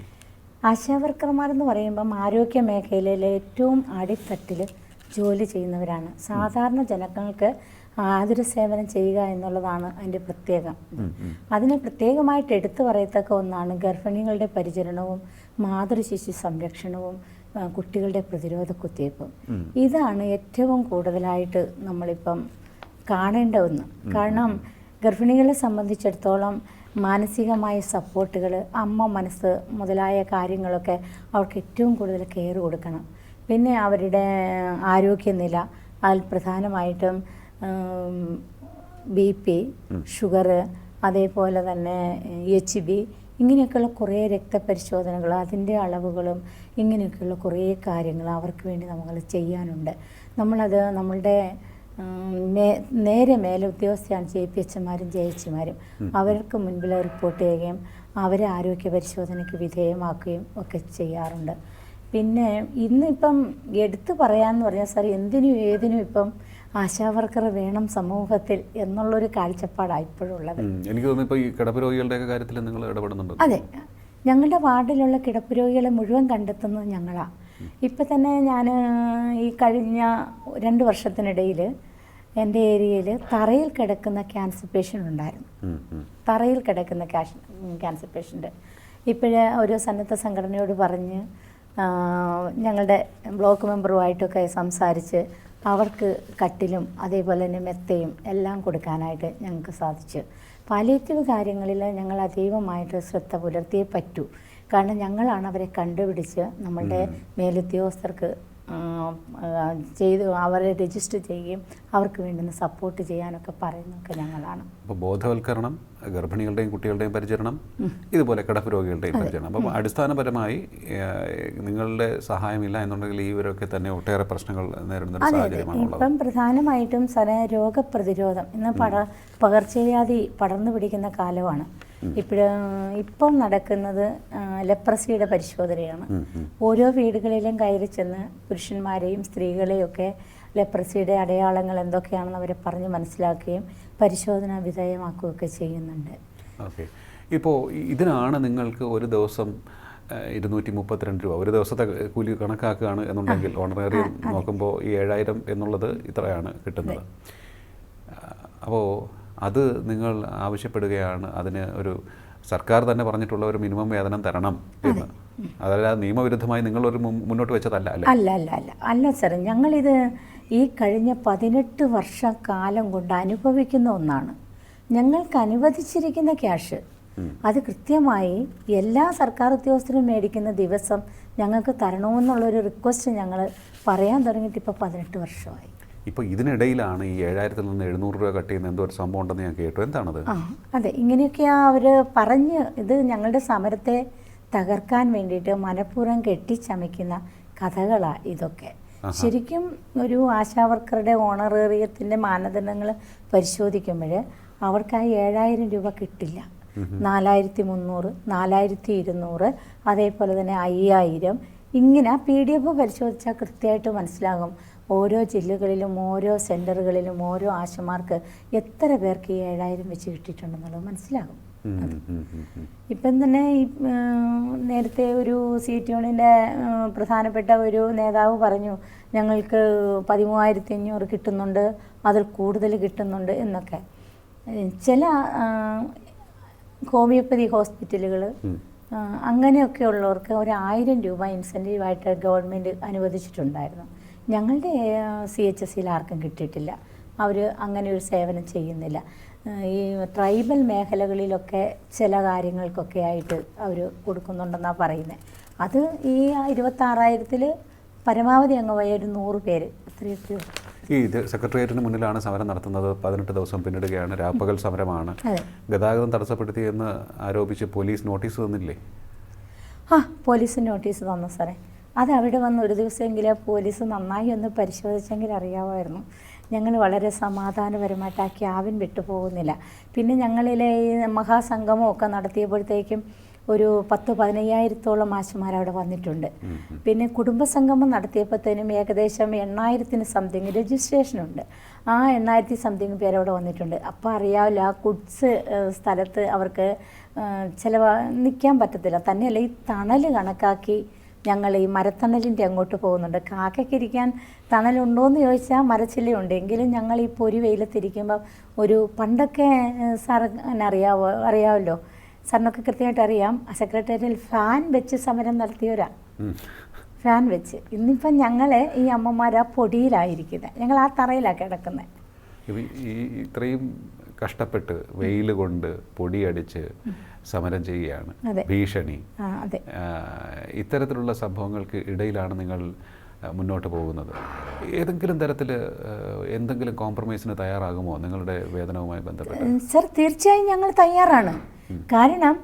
ആശാ വർക്കർമാരെന്ന് പറയുമ്പം ആരോഗ്യ മേഖലയിലെ ഏറ്റവും അടിത്തട്ടിൽ ജോലി ചെയ്യുന്നവരാണ്. സാധാരണ ജനങ്ങൾക്ക് ആതുര സേവനം ചെയ്യുക എന്നുള്ളതാണ് അതിൻ്റെ പ്രത്യേകം. അതിന് പ്രത്യേകമായിട്ട് എടുത്തു പറയത്തക്ക ഒന്നാണ് ഗർഭിണികളുടെ പരിചരണവും മാതൃശിശു സംരക്ഷണവും കുട്ടികളുടെ പ്രതിരോധ കുത്തിവയ്പ്പ്. ഇതാണ് ഏറ്റവും കൂടുതലായിട്ട് നമ്മളിപ്പം കാണേണ്ട ഒന്ന്. കാരണം ഗർഭിണികളെ സംബന്ധിച്ചിടത്തോളം മാനസികമായ സപ്പോർട്ടുകൾ, അമ്മ മനസ്സ് മുതലായ കാര്യങ്ങളൊക്കെ അവർക്ക് ഏറ്റവും കൂടുതൽ കെയർ കൊടുക്കണം. പിന്നെ അവരുടെ ആരോഗ്യനില, അതിൽ പ്രധാനമായിട്ടും BP, ഷുഗർ, അതേപോലെ തന്നെ HB, ഇങ്ങനെയൊക്കെയുള്ള കുറേ രക്തപരിശോധനകൾ, അതിൻ്റെ അളവുകളും ഇങ്ങനെയൊക്കെയുള്ള കുറേ കാര്യങ്ങൾ അവർക്ക് വേണ്ടി നമ്മൾ ചെയ്യാനുണ്ട്. നമ്മളത് നമ്മളുടെ നേരെ മേലെ ഉദ്യോഗസ്ഥയാണ് JPHമാരും JHമാരും. അവർക്ക് മുൻപിൽ റിപ്പോർട്ട് ചെയ്യുകയും അവരെ ആരോഗ്യ പരിശോധനയ്ക്ക് വിധേയമാക്കുകയും ഒക്കെ ചെയ്യാറുണ്ട്. പിന്നെ ഇന്നിപ്പം എടുത്തു പറയാമെന്ന് പറഞ്ഞാൽ സാർ, എന്തിനും ഏതിനും ഇപ്പം ആശാവർക്കർ വേണം സമൂഹത്തിൽ എന്നുള്ളൊരു കാഴ്ചപ്പാടാണ് ഇപ്പോഴുള്ളത്. എനിക്ക് തോന്നുന്നു ഇപ്പോൾ ഈ കിടപ്പ് രോഗികളുടെയൊക്കെ കാര്യത്തിൽ നിങ്ങൾ ഇടപെടുന്നുണ്ട്. അതെ, ഞങ്ങളുടെ വാർഡിലുള്ള കിടപ്പ് രോഗികളെ മുഴുവൻ കണ്ടെത്തുന്നത് ഞങ്ങളാണ്. ഇപ്പം തന്നെ ഞാൻ ഈ കഴിഞ്ഞ 2 വർഷത്തിനിടയിൽ എൻ്റെ ഏരിയയിൽ തറയിൽ കിടക്കുന്ന ക്യാൻസർ പേഷ്യൻ്റ് ഉണ്ടായിരുന്നു. തറയിൽ കിടക്കുന്ന ക്യാൻസർ പേഷ്യൻ്റ് ഇപ്പോഴേ ഒരു സന്നദ്ധ സംഘടനയോട് പറഞ്ഞ് ഞങ്ങളുടെ ബ്ലോക്ക് മെമ്പറുമായിട്ടൊക്കെ സംസാരിച്ച് അവർക്ക് കട്ടിലും അതേപോലെ തന്നെ മെത്തയും എല്ലാം കൊടുക്കാനായിട്ട് ഞങ്ങൾക്ക് സാധിച്ചു. പാലിയേറ്റീവ് കാര്യങ്ങളിൽ ഞങ്ങൾ അതീവമായിട്ട് ശ്രദ്ധ പുലർത്തിയേ പറ്റൂ. കാരണം ഞങ്ങളാണ് അവരെ കണ്ടുപിടിച്ച് നമ്മളുടെ മേലുദ്യോഗസ്ഥർക്ക് ചെയ്ത് അവരെ രജിസ്റ്റർ ചെയ്യുകയും അവർക്ക് വേണ്ടുന്ന സപ്പോർട്ട് ചെയ്യാനൊക്കെ പറയുന്നതൊക്കെ ഞങ്ങളാണ്. അപ്പോൾ ബോധവൽക്കരണം, ഗർഭിണികളുടെയും കുട്ടികളുടെയും പരിചരണം, ഇതുപോലെ കിടപ്പ് രോഗികളുടെയും പരിചരണം. അപ്പം അടിസ്ഥാനപരമായി നിങ്ങളുടെ സഹായമില്ല എന്നുണ്ടെങ്കിൽ ഇവരൊക്കെ തന്നെ ഒട്ടേറെ പ്രശ്നങ്ങൾ നേരിടുന്ന ഒരു സാഹചര്യമാണുള്ളത്. ഇപ്പം പ്രധാനമായിട്ടും രോഗപ്രതിരോധം ഇന്ന് പകർച്ചവ്യാധി പടർന്നു പിടിക്കുന്ന കാലമാണ്. ഇപ്പം നടക്കുന്നത് ലെപ്രസിയുടെ പരിശോധനയാണ്. ഓരോ വീടുകളിലും കയറി ചെന്ന് പുരുഷന്മാരെയും സ്ത്രീകളെയും ഒക്കെ ലെപ്രസിയുടെ അടയാളങ്ങൾ എന്തൊക്കെയാണെന്ന് അവരെ പറഞ്ഞ് മനസ്സിലാക്കുകയും പരിശോധന വിധേയമാക്കുകയൊക്കെ ചെയ്യുന്നുണ്ട്. ഓക്കെ, ഇപ്പോൾ ഇതിനാണ് നിങ്ങൾക്ക് ഒരു ദിവസം 232 രൂപ ഒരു ദിവസത്തെ കൂലി കണക്കാക്കുകയാണ് എന്നുണ്ടെങ്കിൽ ഓണറേറിയം നോക്കുമ്പോൾ ഈ 7000 എന്നുള്ളത് ഇത്രയാണ് കിട്ടുന്നത്. അപ്പോൾ അത് നിങ്ങൾ ആവശ്യപ്പെടുകയാണ്, അതിന് ഒരു സർക്കാർ തന്നെ പറഞ്ഞിട്ടുള്ള ഒരു മിനിമം വേതനം തരണം എന്ന്. അതല്ലാതെ നിയമവിരുദ്ധമായി നിങ്ങളൊരു മുന്നോട്ട് വെച്ചതല്ല അല്ലേ? അല്ല സാർ, ഞങ്ങളിത് ഈ കഴിഞ്ഞ 18 വർഷക്കാലം കൊണ്ട് അനുഭവിക്കുന്ന ഒന്നാണ്. ഞങ്ങൾക്ക് അനുവദിച്ചിരിക്കുന്ന ക്യാഷ് അത് കൃത്യമായി എല്ലാ സർക്കാർ ഉദ്യോഗസ്ഥരും മേടിക്കുന്ന ദിവസം ഞങ്ങൾക്ക് തരണമെന്നുള്ളൊരു റിക്വസ്റ്റ് ഞങ്ങൾ പറയാൻ തുടങ്ങിയിട്ട് ഇപ്പോൾ 18 വർഷമായി. ഇപ്പോൾ ഇതിനിടയിലാണ് ഈ 7000-ൽ നിന്ന് 700 രൂപ കട്ട് ചെയ്യുന്ന എന്തോ ഒരു സംഭവം ഉണ്ടെന്ന് ഞാൻ കേട്ടു. എന്താണത്? അതെ, ഇങ്ങനെയൊക്കെയാണ് അവർ പറഞ്ഞ്, ഇത് ഞങ്ങളുടെ സമരത്തെ തകർക്കാൻ വേണ്ടിയിട്ട് മനഃപൂർവ്വം കെട്ടിച്ചമയ്ക്കുന്ന കഥകളാണ് ഇതൊക്കെ. ശരിക്കും ഒരു ആശാവർക്കറുടെ ഓണറേറിയത്തിൻ്റെ മാനദണ്ഡങ്ങൾ പരിശോധിക്കുമ്പോൾ അവർക്ക് ആ 7000 രൂപ കിട്ടില്ല. 4300, 4200, അതേപോലെ തന്നെ 5000, ഇങ്ങനെ PDF പരിശോധിച്ചാൽ കൃത്യമായിട്ട് മനസ്സിലാകും ഓരോ ജില്ലകളിലും ഓരോ സെൻറ്ററുകളിലും ഓരോ ആശമാർക്ക് എത്ര പേർക്ക് ഈ 7000 വെച്ച് കിട്ടിയിട്ടുണ്ടെന്നുള്ളത് മനസ്സിലാകും. ഇപ്പം തന്നെ നേരത്തെ ഒരു സീറ്റ് യൂണിയൻ്റെ പ്രധാനപ്പെട്ട ഒരു നേതാവ് പറഞ്ഞു, ഞങ്ങൾക്ക് 13500 കിട്ടുന്നുണ്ട്, അതിൽ കൂടുതൽ കിട്ടുന്നുണ്ട് എന്നൊക്കെ. ചില ഹോമിയോപ്പതി ഹോസ്പിറ്റലുകൾ അങ്ങനെയൊക്കെ ഉള്ളവർക്ക് 1000 രൂപ ഇൻസെൻറ്റീവായിട്ട് ഗവൺമെൻറ് അനുവദിച്ചിട്ടുണ്ടായിരുന്നു. ഞങ്ങളുടെ CHSയിൽ ആർക്കും കിട്ടിയിട്ടില്ല. അവർ അങ്ങനെ ഒരു സേവനം ചെയ്യുന്നില്ല. ഈ ട്രൈബൽ മേഖലകളിലൊക്കെ ചില കാര്യങ്ങൾക്കൊക്കെ ആയിട്ട് അവർ കൊടുക്കുന്നുണ്ടെന്നാണ് പറയുന്നത്. അത് ഈ 26,000-ൽ പരമാവധി അങ്ങ് പോയ ഒരു 100 പേര് അത്രയൊക്കെ. ഈ സെക്രട്ടേറിയറ്റിന് മുന്നിലാണ് സമരം നടത്തുന്നത്. 18 ദിവസം പിന്നിടുകയാണ്. രാപ്പകൽ സമരമാണ്. ഗതാഗതം തടസ്സപ്പെടുത്തിയെന്ന് ആരോപിച്ച് പോലീസ് നോട്ടീസ് തന്നില്ലേ? പോലീസ് നോട്ടീസ് തന്നു സാറേ. അത് അവിടെ വന്ന് ഒരു ദിവസമെങ്കിലും പോലീസ് നന്നായി ഒന്ന് പരിശോധിച്ചെങ്കിൽ അറിയാമായിരുന്നു. ഞങ്ങൾ വളരെ സമാധാനപരമായിട്ട് ആ ക്യാബിൻ വിട്ടുപോകുന്നില്ല. പിന്നെ ഞങ്ങളിലെ ഈ മഹാസംഗമമൊക്കെ നടത്തിയപ്പോഴത്തേക്കും ഒരു 10-15,000-ഓളം ആശുമാരവിടെ വന്നിട്ടുണ്ട്. പിന്നെ കുടുംബസംഗമം നടത്തിയപ്പോഴത്തേനും ഏകദേശം 8,000-ന് സംതിങ് രജിസ്ട്രേഷനുണ്ട്. ആ 8,000 സംതിങ് പേരവിടെ വന്നിട്ടുണ്ട്. അപ്പോൾ അറിയാമല്ലോ, ആ കുഡ്സ് സ്ഥലത്ത് അവർക്ക് നിൽക്കാൻ പറ്റത്തില്ല. തന്നെയല്ല, ഈ തണൽ കണക്കാക്കി ഞങ്ങൾ ഈ മരത്തണലിൻ്റെ അങ്ങോട്ട് പോകുന്നുണ്ട്. കാക്കയ്ക്കിരിക്കാൻ തണലുണ്ടോയെന്ന് ചോദിച്ചാൽ മരച്ചില്ലയുണ്ട്. എങ്കിലും ഞങ്ങൾ ഈ പൊരി വെയിലത്തിരിക്കുമ്പോൾ ഒരു പണ്ടൊക്കെ സാറിന് അറിയാമല്ലോ, സാറിനൊക്കെ കൃത്യമായിട്ട് അറിയാം, സെക്രട്ടേറിയറ്റിൽ ഫാൻ വെച്ച് സമരം നടത്തിയവരാ. ഫാൻ വെച്ച്. ഇന്നിപ്പം ഞങ്ങൾ ഈ അമ്മമാർ ആ പൊടിയിലായിരിക്കുന്നത്, ഞങ്ങൾ ആ തറയിലാണ് കിടക്കുന്നത്. ഈ ഇത്രയും കഷ്ടപ്പെട്ട് വെയിൽ കൊണ്ട് പൊടിയടിച്ച് സമരം ചെയ്യുകയാണ്, ഭീഷണി, ഇത്തരത്തിലുള്ള സംഭവങ്ങൾക്ക് ഇടയിലാണ് നിങ്ങൾ മുന്നോട്ട് പോകുന്നത്. ഏതെങ്കിലും തരത്തിൽ എന്തെങ്കിലും കോംപ്രമൈസിന് തയ്യാറാകുമോ നിങ്ങളുടെ വേതനവുമായി ബന്ധപ്പെട്ട്? സർ, തീർച്ചയായും ഞങ്ങൾ തയ്യാറാണ്. കാരണം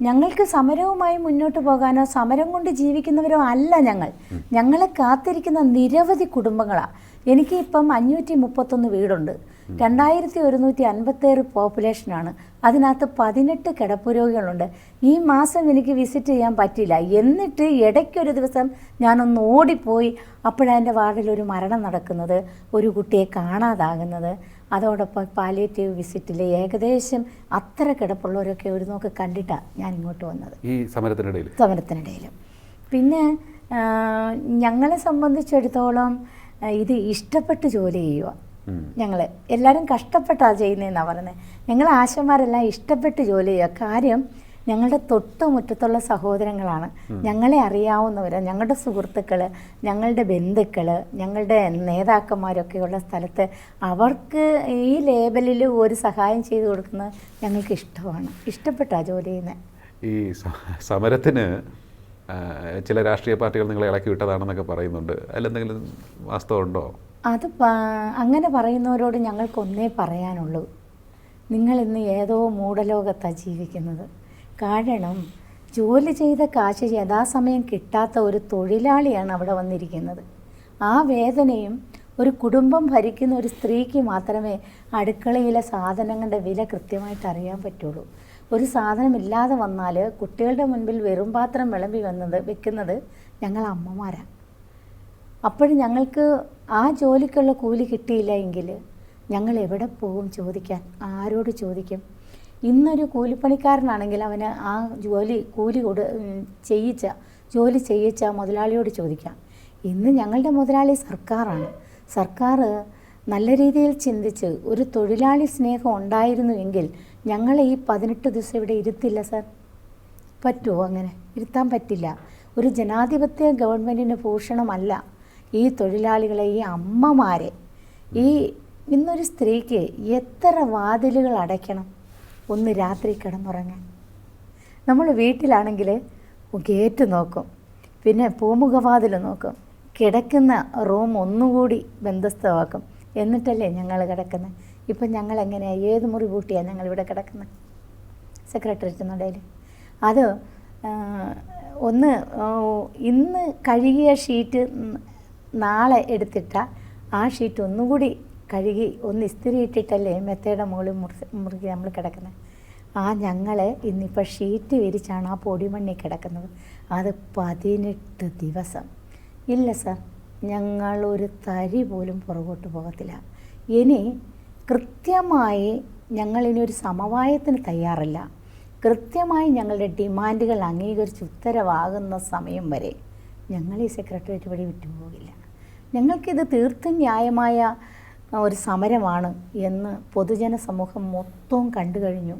ഞങ്ങൾക്ക് സമരവുമായി മുന്നോട്ട് പോകാനോ സമരം കൊണ്ട് ജീവിക്കുന്നവരോ അല്ല ഞങ്ങൾ. ഞങ്ങളെ കാത്തിരിക്കുന്ന നിരവധി കുടുംബങ്ങളാണ്. എനിക്ക് ഇപ്പം 531 വീടുണ്ട്, 2157 പോപ്പുലേഷനാണ്. അതിനകത്ത് 18 കിടപ്പുരോഗികളുണ്ട്. ഈ മാസം എനിക്ക് വിസിറ്റ് ചെയ്യാൻ പറ്റില്ല. എന്നിട്ട് ഇടയ്ക്കൊരു ദിവസം ഞാനൊന്ന് ഓടിപ്പോയി. അപ്പോഴാണ് എൻ്റെ വാർഡിലൊരു മരണം നടക്കുന്നത്, ഒരു കുട്ടിയെ കാണാതാകുന്നത്. അതോടൊപ്പം പാലിയേറ്റീവ് വിസിറ്റിൽ ഏകദേശം അത്ര കിടപ്പുള്ളവരൊക്കെ ഒരു നോക്ക് കണ്ടിട്ടാണ് ഞാൻ ഇങ്ങോട്ട് വന്നത് ഈ സമരത്തിനിടയിൽ. പിന്നെ ഞങ്ങളെ സംബന്ധിച്ചിടത്തോളം ഇത് ഇഷ്ടപ്പെട്ട് ജോലി ചെയ്യുക. ഞങ്ങൾ എല്ലാവരും കഷ്ടപ്പെട്ടാണ് ചെയ്യുന്നതെന്നാണ് പറയുന്നത്. ഞങ്ങൾ ആശമാരെല്ലാം ഇഷ്ടപ്പെട്ട് ജോലി ചെയ്യുക. കാര്യം ഞങ്ങളുടെ തൊട്ടുമുറ്റത്തുള്ള സഹോദരങ്ങളാണ്, ഞങ്ങളെ അറിയാവുന്നവർ, ഞങ്ങളുടെ സുഹൃത്തുക്കൾ, ഞങ്ങളുടെ ബന്ധുക്കൾ, ഞങ്ങളുടെ നേതാക്കന്മാരൊക്കെയുള്ള സ്ഥലത്ത് അവർക്ക് ഈ ലേബലിൽ ഒരു സഹായം ചെയ്തു കൊടുക്കുന്നത് ഞങ്ങൾക്ക് ഇഷ്ടമാണ്. ഇഷ്ടപ്പെട്ടാണ് ജോലി ചെയ്യുന്നത്. ഈ സമരത്തിന് ചില രാഷ്ട്രീയ പാർട്ടികൾ നിങ്ങളെ ഇളക്കി വിട്ടതാണെന്നൊക്കെ പറയുന്നുണ്ട്. അതിലെന്തെങ്കിലും വാസ്തവമുണ്ടോ? അത് അങ്ങനെ പറയുന്നവരോട് ഞങ്ങൾക്കൊന്നേ പറയാനുള്ളൂ, നിങ്ങളിന്ന് ഏതോ മൂഢലോകത്താണ് ജീവിക്കുന്നത്. കാരണം ജോലി ചെയ്ത കാശ് യഥാസമയം കിട്ടാത്ത ഒരു തൊഴിലാളിയാണ് അവിടെ വന്നിരിക്കുന്നത്. ആ വേദനയും ഒരു കുടുംബം ഭരിക്കുന്ന ഒരു സ്ത്രീക്ക് മാത്രമേ അടുക്കളയിലെ സാധനങ്ങളുടെ വില കൃത്യമായിട്ട് അറിയാൻ പറ്റുള്ളൂ. ഒരു സാധനം ഇല്ലാതെ വന്നാൽ കുട്ടികളുടെ മുൻപിൽ വെറും പാത്രം വിളമ്പി വെക്കുന്നത് ഞങ്ങൾ അമ്മമാരാണ്. അപ്പോൾ ഞങ്ങൾക്ക് ആ ജോലിക്കുള്ള കൂലി കിട്ടിയില്ല എങ്കിൽ ഞങ്ങൾ എവിടെ പോകും ചോദിക്കാൻ? ആരോട് ചോദിക്കും? ഇന്നൊരു കൂലിപ്പണിക്കാരനാണെങ്കിൽ അവന് ആ കൂലി ജോലി ചെയ്യിച്ച മുതലാളിയോട് ചോദിക്കാം. ഇന്ന് ഞങ്ങളുടെ മുതലാളി സർക്കാരാണ്. സർക്കാർ നല്ല രീതിയിൽ ചിന്തിച്ച് ഒരു തൊഴിലാളി സ്നേഹം ഉണ്ടായിരുന്നുവെങ്കിൽ ഞങ്ങളെ ഈ 18 ദിവസം ഇവിടെ ഇരുത്തില്ല സർ. പറ്റുമോ? അങ്ങനെ ഇരുത്താൻ പറ്റില്ല. ഒരു ജനാധിപത്യ ഗവൺമെൻറ്റിന് ഭൂഷണമല്ല ഈ തൊഴിലാളികളെ, ഈ അമ്മമാരെ. ഇന്നൊരു സ്ത്രീക്ക് എത്ര വാതിലുകൾ അടയ്ക്കണം ഒന്ന് രാത്രി കിടന്നുറങ്ങാൻ? നമ്മൾ വീട്ടിലാണെങ്കിൽ ഗേറ്റ് നോക്കും, പിന്നെ പൂമുഖവാതിൽ നോക്കും, കിടക്കുന്ന റൂം ഒന്നുകൂടി ബന്ധസ്ഥമാക്കും, എന്നിട്ടല്ലേ ഞങ്ങൾ കിടക്കുന്നത്. ഇപ്പം ഞങ്ങൾ എങ്ങനെയാണ്, ഏത് മുറി കൂട്ടിയാണ് ഞങ്ങളിവിടെ കിടക്കുന്നത്? സെക്രട്ടേറിയറ്റിനുടയിൽ അത് ഇന്ന് കഴുകിയ ഷീറ്റ് നാളെ എടുത്തിട്ടാൽ ആ ഷീറ്റ് ഒന്നുകൂടി കഴുകി ഇസ്തിരി ഇട്ടിട്ടല്ലേ മെത്തയുടെ മുകളിൽ മുറുകി നമ്മൾ കിടക്കുന്നത്. ഞങ്ങൾ ഇന്നിപ്പോൾ ഷീറ്റ് വിരിച്ചാണ് ആ പൊടിമണ്ണി കിടക്കുന്നത്. അത് 18 ദിവസം. ഇല്ല സർ, ഞങ്ങളൊരു തരി പോലും പുറകോട്ട് പോകത്തില്ല. ഇനി കൃത്യമായി ഞങ്ങളിനി ഒരു സമവായത്തിന് തയ്യാറല്ല. കൃത്യമായി ഞങ്ങളുടെ ഡിമാൻഡുകൾ അംഗീകരിച്ച് ഉത്തരവാകുന്ന സമയം വരെ ഞങ്ങൾ ഈ സെക്രട്ടേറിയറ്റ് വഴി വിട്ടുപോകില്ല. ഞങ്ങൾക്കിത് തീർത്തും ന്യായമായ ഒരു സമരമാണ് എന്ന് പൊതുജന സമൂഹം മൊത്തവും കണ്ടു കഴിഞ്ഞു.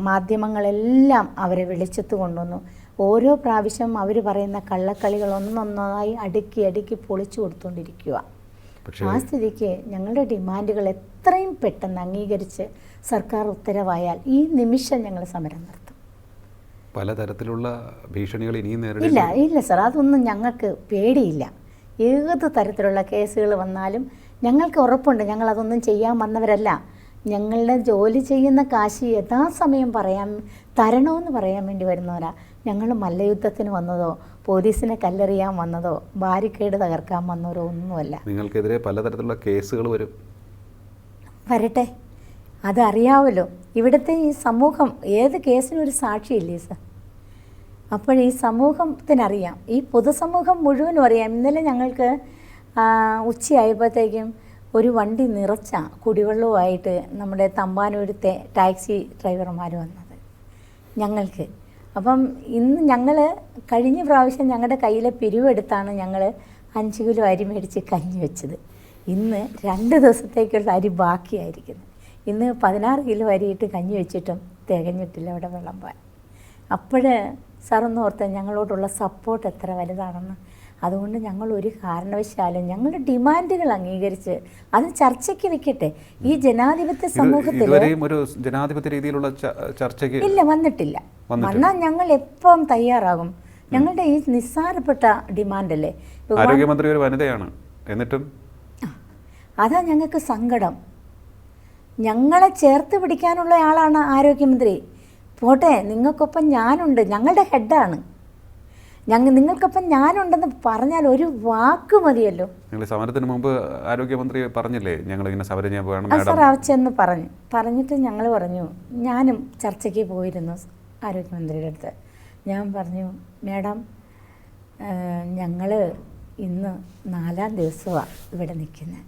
മാധ്യമങ്ങളെല്ലാം അവരെ വെളിച്ചത്ത് കൊണ്ടുവന്നു. ഓരോ പ്രാവശ്യം അവർ പറയുന്ന കള്ളക്കളികൾ ഒന്നൊന്നായി അടുക്കി പൊളിച്ചു കൊടുത്തുകൊണ്ടിരിക്കുക. ആ സ്ഥിതിക്ക് ഞങ്ങളുടെ ഡിമാൻഡുകൾ എത്രയും പെട്ടെന്ന് അംഗീകരിച്ച് സർക്കാർ ഉത്തരവായാൽ ഈ നിമിഷം ഞങ്ങൾ സമരം നിർത്തും. പലതരത്തിലുള്ള ഭീഷണികൾ ഇനിയും ഇല്ല സർ, അതൊന്നും ഞങ്ങൾക്ക് പേടിയില്ല. ഏത് തരത്തിലുള്ള കേസുകൾ വന്നാലും ഞങ്ങൾക്ക് ഉറപ്പുണ്ട്, ഞങ്ങളതൊന്നും ചെയ്യാൻ വന്നവരല്ല. ഞങ്ങളുടെ ജോലി ചെയ്യുന്ന കാശ് യഥാസമയം തരണമെന്ന് പറയാൻ വേണ്ടി വരുന്നവരാ. ഞങ്ങൾ മല്ലയുദ്ധത്തിന് വന്നതോ പോലീസിനെ കല്ലെറിയാൻ വന്നതോ ബാരിക്കേഡ് തകർക്കാൻ വന്നവരോ ഒന്നുമല്ല. നിങ്ങൾക്കെതിരെ പലതരത്തിലുള്ള കേസുകൾ വരട്ടെ, അതറിയാമല്ലോ. ഇവിടുത്തെ ഈ സമൂഹം ഏത് കേസിനും ഒരു സാക്ഷിയില്ലേ സർ? അപ്പോൾ ഈ സമൂഹത്തിനറിയാം, ഈ പൊതുസമൂഹം മുഴുവനും അറിയാം. ഇന്നലെ ഞങ്ങൾക്ക് ഉച്ചയായപ്പോഴത്തേക്കും ഒരു വണ്ടി നിറച്ച കുടിവെള്ളവുമായിട്ട് നമ്മുടെ തമ്പാനൂരത്തെ ടാക്സി ഡ്രൈവർമാർ വന്നത് ഞങ്ങൾക്ക്. അപ്പം ഇന്ന് ഞങ്ങൾ കഴിഞ്ഞ പ്രാവശ്യം ഞങ്ങളുടെ കയ്യിലെ പിരിവെടുത്താണ് ഞങ്ങൾ 5 കിലോ അരി മേടിച്ച് കഞ്ഞി വെച്ചത്. ഇന്ന് 2 ദിവസത്തേക്കുള്ള അരി ബാക്കിയായിരിക്കുന്നു. ഇന്ന് 16 കിലോ അരിയിട്ട് കഞ്ഞി വെച്ചിട്ടും തികഞ്ഞിട്ടില്ല അവിടെ വിളമ്പാൻ. അപ്പോൾ സാറൊന്ന് ഓർത്താൽ ഞങ്ങളോടുള്ള സപ്പോർട്ട് എത്ര വലുതാണെന്ന്. അതുകൊണ്ട് ഞങ്ങൾ ഒരു കാരണവശാലും ഞങ്ങളുടെ ഡിമാൻഡുകൾ അംഗീകരിച്ച് അത് ചർച്ചയ്ക്ക് വെക്കട്ടെ. ഈ ജനാധിപത്യ സമൂഹത്തിൽ ഇതുവരെയും ഒരു ജനാധിപത്യ രീതിയിലുള്ള ചർച്ചയ്ക്ക് ഇല്ല, വന്നിട്ടില്ല. വന്നാൽ ഞങ്ങൾ എപ്പം തയ്യാറാകും. ഞങ്ങളുടെ ഈ നിസ്സാരപ്പെട്ട ഡിമാൻഡല്ലേ. ആരോഗ്യമന്ത്രി ഒരു വനിതയാണ്, എന്നിട്ടും അതാ ഞങ്ങൾക്ക് സങ്കടം. ഞങ്ങളെ ചേർത്ത് പിടിക്കാനുള്ള ആളാണ് ആരോഗ്യമന്ത്രി. പോട്ടെ, നിങ്ങൾക്കൊപ്പം ഞാനുണ്ട്, ഞങ്ങളുടെ ഹെഡാണ്. നിങ്ങൾക്കൊപ്പം ഞാനുണ്ടെന്ന് പറഞ്ഞാൽ ഒരു വാക്ക് മതിയല്ലോ. നിങ്ങൾ സമരത്തിന് മുമ്പ് ആരോഗ്യമന്ത്രി പറഞ്ഞില്ലേ ഞങ്ങളിങ്ങനെ സമരം ചെയ്യാൻ പോകണം സാർ ആവശ്യമെന്ന് പറഞ്ഞിട്ട് ഞങ്ങൾ പറഞ്ഞു, ഞാനും ചർച്ചയ്ക്ക് പോയിരുന്നു ആരോഗ്യമന്ത്രിയുടെ അടുത്ത്. ഞാൻ പറഞ്ഞു, മാഡം ഞങ്ങൾ ഇന്ന് 4-ാം ദിവസമാണ് ഇവിടെ നിൽക്കുന്നത്.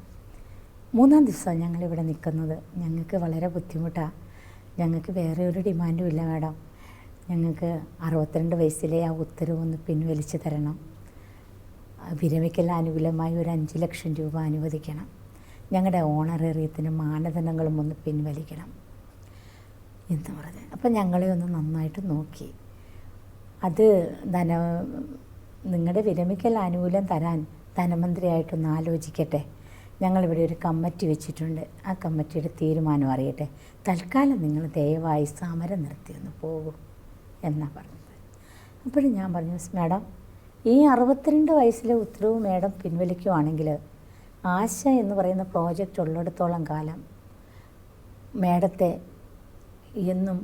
3-ാം ദിവസമാണ് ഞങ്ങളിവിടെ നിൽക്കുന്നത്. ഞങ്ങൾക്ക് വളരെ ബുദ്ധിമുട്ടാണ്. ഞങ്ങൾക്ക് വേറെ ഒരു ഡിമാൻഡും ഇല്ല മാഡം. ഞങ്ങൾക്ക് 62 വയസ്സിലെ ആ ഉത്തരവ് ഒന്ന് പിൻവലിച്ച് തരണം. വിരമിക്കൽ ആനുകൂല്യമായി ഒരു 5 ലക്ഷം രൂപ അനുവദിക്കണം. ഞങ്ങളുടെ ഓണറേറിയത്തിന് മാനദണ്ഡങ്ങളും ഒന്ന് പിൻവലിക്കണം എന്ന് പറഞ്ഞു. അപ്പം ഞങ്ങളെ ഒന്ന് നന്നായിട്ട് നോക്കി. അത് നിങ്ങളുടെ വിരമിക്കൽ ആനുകൂല്യം തരാൻ ധനമന്ത്രിയായിട്ടൊന്ന് ആലോചിക്കട്ടെ. ഞങ്ങളിവിടെ ഒരു കമ്മിറ്റി വെച്ചിട്ടുണ്ട്. ആ കമ്മിറ്റിയുടെ തീരുമാനം അറിയട്ടെ. തൽക്കാലം നിങ്ങൾ ദയവായി സമരം നിർത്തിയൊന്ന് പോകും എന്നാണ് പറഞ്ഞത്. അപ്പോഴും ഞാൻ പറഞ്ഞു, മാഡം ഈ 62 വയസ്സിലെ ഉത്തരവ് മാഡം പിൻവലിക്കുവാണെങ്കിൽ ആശ എന്ന് പറയുന്ന പ്രോജക്റ്റ് ഉള്ളിടത്തോളം കാലം മാഡത്തെ എന്നും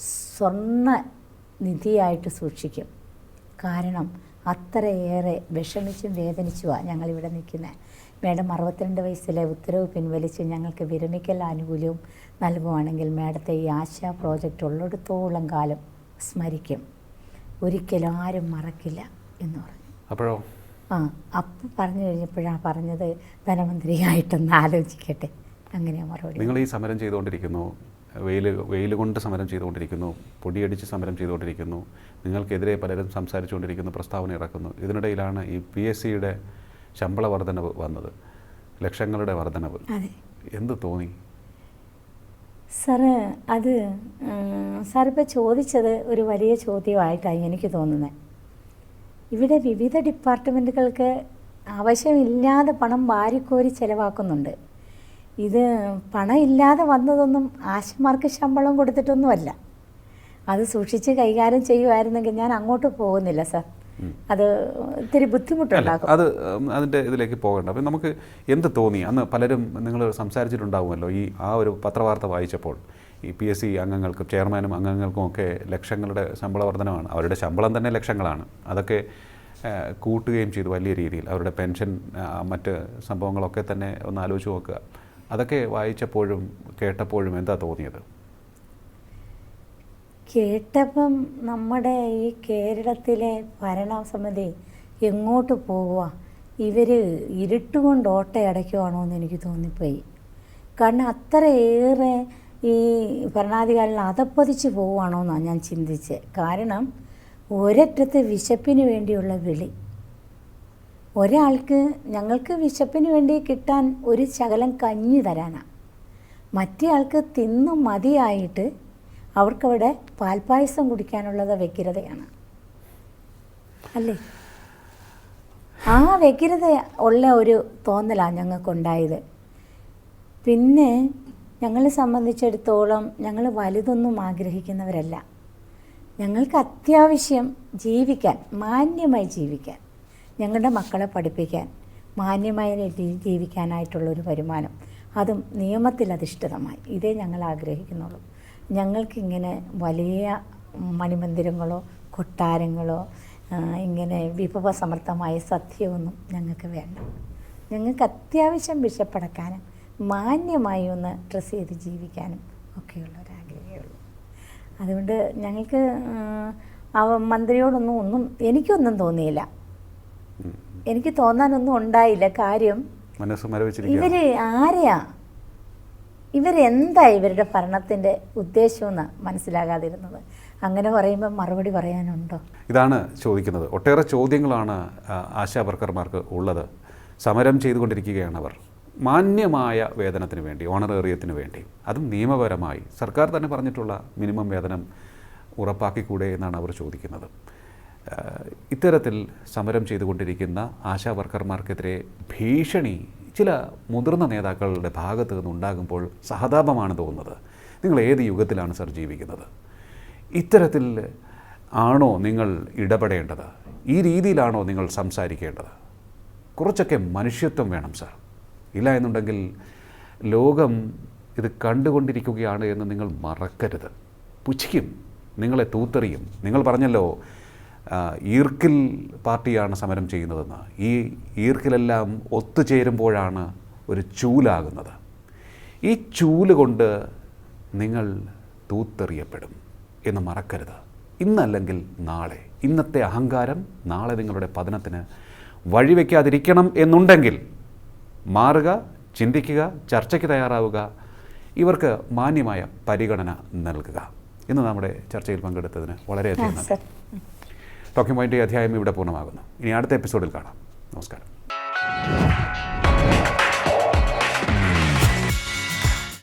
സ്വർണ്ണ നിധിയായിട്ട് സൂക്ഷിക്കും. കാരണം അത്രയേറെ വിഷമിച്ചും വേദനിച്ചുമാണ് ഞങ്ങളിവിടെ നിൽക്കുന്നത്. മാഡം 62 വയസ്സിലെ ഉത്തരവ് പിൻവലിച്ച് ഞങ്ങൾക്ക് വിരമിക്കൽ ആനുകൂല്യവും നൽകുവാണെങ്കിൽ മാഡത്തെ ഈ ആശാ പ്രോജക്റ്റ് ഉള്ളിടത്തോളം കാലം സ്മരിക്കും, ഒരിക്കലും ആരും മറക്കില്ല എന്ന് പറഞ്ഞു. അപ്പോഴോ അപ്പം പറഞ്ഞു കഴിഞ്ഞപ്പോഴാണ് പറഞ്ഞത്, ധനമന്ത്രിയായിട്ടൊന്ന് ആലോചിക്കട്ടെ. അങ്ങനെയാണ് മറുപടി. നിങ്ങൾ ഈ സമരം ചെയ്തുകൊണ്ടിരിക്കുന്നു, വെയിൽ കൊണ്ട് സമരം ചെയ്തുകൊണ്ടിരിക്കുന്നു, പൊടിയടിച്ച് സമരം ചെയ്തുകൊണ്ടിരിക്കുന്നു, നിങ്ങൾക്കെതിരെ പലരും സംസാരിച്ചുകൊണ്ടിരിക്കുന്നു, പ്രസ്താവന ഇറക്കുന്നു. ഇതിനിടയിലാണ് ഈ PSCയുടെ ശമ്പള വർധനവ് വന്നത്, ലക്ഷങ്ങളുടെ വർധനവ്. എന്ത് തോന്നി സാറ്? അത് സാറിപ്പോൾ ചോദിച്ചത് ഒരു വലിയ ചോദ്യമായിട്ടാണ് എനിക്ക് തോന്നുന്നത്. ഇവിടെ വിവിധ ഡിപ്പാർട്ട്മെൻറ്റുകൾക്ക് ആവശ്യമില്ലാതെ പണം വാരിക്കോരി ചിലവാക്കുന്നുണ്ട്. ഇത് പണം ഇല്ലാതെ വന്നതൊന്നും ആശമാർക്ക് ശമ്പളം കൊടുത്തിട്ടൊന്നുമല്ല. അത് സൂക്ഷിച്ച് കൈകാര്യം ചെയ്യുമായിരുന്നെങ്കിൽ ഞാൻ അങ്ങോട്ട് പോകുന്നില്ല സാർ. അത് ഇത്തിരി ബുദ്ധിമുട്ടുണ്ടാകും. അതിൻ്റെ ഇതിലേക്ക് പോകണ്ട. അപ്പം നമുക്ക് എന്ത് തോന്നി അന്ന്? പലരും നിങ്ങൾ സംസാരിച്ചിട്ടുണ്ടാകുമല്ലോ ഈ ആ ഒരു പത്രവാർത്ത വായിച്ചപ്പോൾ. ഈ PSC അംഗങ്ങൾക്കും ചെയർമാനും അംഗങ്ങൾക്കും ഒക്കെ ലക്ഷങ്ങളുടെ ശമ്പള വർധനമാണ്. അവരുടെ ശമ്പളം തന്നെ ലക്ഷങ്ങളാണ്. അതൊക്കെ കൂട്ടുകയും ചെയ്തു വലിയ രീതിയിൽ. അവരുടെ പെൻഷൻ മറ്റ് സംഭവങ്ങളൊക്കെ തന്നെ ഒന്ന് ആലോചിച്ച് നോക്കുക. അതൊക്കെ വായിച്ചപ്പോഴും കേട്ടപ്പോഴും എന്താ തോന്നിയത്? കേട്ടപ്പം നമ്മുടെ ഈ കേരളത്തിലെ ഭരണസമിതി എങ്ങോട്ട് പോവുക, ഇവർ ഇരുട്ടുകൊണ്ട് ഓട്ടയടയ്ക്കുവാണോ എന്ന് എനിക്ക് തോന്നിപ്പോയി. കാരണം അത്രയേറെ ഈ ഭരണാധികാരികൾ അതപ്പതിച്ച് പോവുകയാണോ എന്നാണ് ഞാൻ ചിന്തിച്ചത്. കാരണം ഒരറ്റത്ത് വിശപ്പിന് വേണ്ടിയുള്ള വിളി. ഒരാൾക്ക് ഞങ്ങൾക്ക് വിശപ്പിന് വേണ്ടി കിട്ടാൻ ഒരു ശകലം കഞ്ഞി തരാനാണ്, മറ്റേ ആൾക്ക് തിന്നു മതിയായിട്ട് അവർക്കവിടെ പാൽപ്പായസം കുടിക്കാനുള്ളത് വ്യഗ്രതയാണ് അല്ലേ? ആ വ്യഗ്രത ഉള്ള ഒരു തോന്നലാണ് ഞങ്ങൾക്കുണ്ടായത്. പിന്നെ ഞങ്ങളെ സംബന്ധിച്ചിടത്തോളം ഞങ്ങൾ വലുതൊന്നും ആഗ്രഹിക്കുന്നവരല്ല. ഞങ്ങൾക്ക് അത്യാവശ്യം ജീവിക്കാൻ, മാന്യമായി ജീവിക്കാൻ, ഞങ്ങളുടെ മക്കളെ പഠിപ്പിക്കാൻ, മാന്യമായി ജീവിക്കാനായിട്ടുള്ളൊരു വരുമാനം, അതും നിയമത്തിലധിഷ്ഠിതമായി, ഇതേ ഞങ്ങൾ ആഗ്രഹിക്കുന്നുള്ളൂ. ഞങ്ങൾക്കിങ്ങനെ വലിയ മണിമന്ദിരങ്ങളോ കൊട്ടാരങ്ങളോ ഇങ്ങനെ വിഭവസമൃദ്ധമായ സദ്യയൊന്നും ഞങ്ങൾക്ക് വേണ്ട. ഞങ്ങൾക്ക് അത്യാവശ്യം വിശപ്പടക്കാനും മാന്യമായി ഒന്ന് ഡ്രസ്സ് ചെയ്ത് ജീവിക്കാനും ഒക്കെയുള്ളൊരാഗ്രഹമേ ഉള്ളൂ. അതുകൊണ്ട് ഞങ്ങൾക്ക് മന്ത്രിയോടൊന്നും എനിക്കൊന്നും തോന്നിയില്ല. എനിക്ക് തോന്നാനൊന്നും ഉണ്ടായില്ല. കാര്യം ഇവർ ആരെയാ, ഇവരെന്താ ഇവരുടെ ഭരണത്തിൻ്റെ ഉദ്ദേശമെന്ന് മനസ്സിലാകാതിരുന്നത്. അങ്ങനെ പറയുമ്പോൾ മറുപടി പറയാനുണ്ടോ? ഇതാണ് ചോദിക്കുന്നത്. ഒട്ടേറെ ചോദ്യങ്ങളാണ് ആശാ വർക്കർമാർക്ക് ഉള്ളത്. സമരം ചെയ്തുകൊണ്ടിരിക്കുകയാണ് അവർ. മാന്യമായ വേതനത്തിന് വേണ്ടി, ഓണറേറിയത്തിന് വേണ്ടി, അതും നിയമപരമായി സർക്കാർ തന്നെ പറഞ്ഞിട്ടുള്ള മിനിമം വേതനം ഉറപ്പാക്കിക്കൂടെ എന്നാണ് അവർ ചോദിക്കുന്നത്. ഇത്തരത്തിൽ സമരം ചെയ്തുകൊണ്ടിരിക്കുന്ന ആശാ വർക്കർമാർക്കെതിരെ ഭീഷണി ചില മുതിർന്ന നേതാക്കളുടെ ഭാഗത്ത് നിന്നുണ്ടാകുമ്പോൾ സഹതാപമാണ് തോന്നുന്നത്. നിങ്ങൾ ഏത് യുഗത്തിലാണ് സർ ജീവിക്കുന്നത്? ഇത്തരത്തിൽ ആണോ നിങ്ങൾ ഇടപെടേണ്ടത്? ഈ രീതിയിലാണോ നിങ്ങൾ സംസാരിക്കേണ്ടത്? കുറച്ചൊക്കെ മനുഷ്യത്വം വേണം സർ. ഇല്ല എന്നുണ്ടെങ്കിൽ ലോകം ഇത് കണ്ടുകൊണ്ടിരിക്കുകയാണ് എന്ന് നിങ്ങൾ മറക്കരുത്. പുച്ഛിക്കും, നിങ്ങളെ തൂത്തെറിയും. നിങ്ങൾ പറഞ്ഞല്ലോ ഈർക്കിൽ പാർട്ടിയാണ് സമരം ചെയ്യുന്നതെന്ന്. ഈ ഈർക്കിലെല്ലാം ഒത്തുചേരുമ്പോഴാണ് ഒരു ചൂലാകുന്നത്. ഈ ചൂല് കൊണ്ട് നിങ്ങൾ തൂത്തെറിയപ്പെടും എന്ന് മറക്കരുത്. ഇന്നല്ലെങ്കിൽ നാളെ. ഇന്നത്തെ അഹങ്കാരം നാളെ നിങ്ങളുടെ പതനത്തിന് വഴിവെക്കാതിരിക്കണം എന്നുണ്ടെങ്കിൽ മാറുക, ചിന്തിക്കുക, ചർച്ചയ്ക്ക് തയ്യാറാവുക, ഇവർക്ക് മാന്യമായ പരിഗണന നൽകുക. ഇന്ന് നമ്മുടെ ചർച്ചയിൽ പങ്കെടുത്തതിന് വളരെയധികം നന്ദി. ടോക്കിംഗ് പോയിൻ്റ് അധ്യായം ഇവിടെ പൂർണ്ണമാകുന്നു. ഇനി അടുത്ത എപ്പിസോഡിൽ കാണാം. നമസ്കാരം.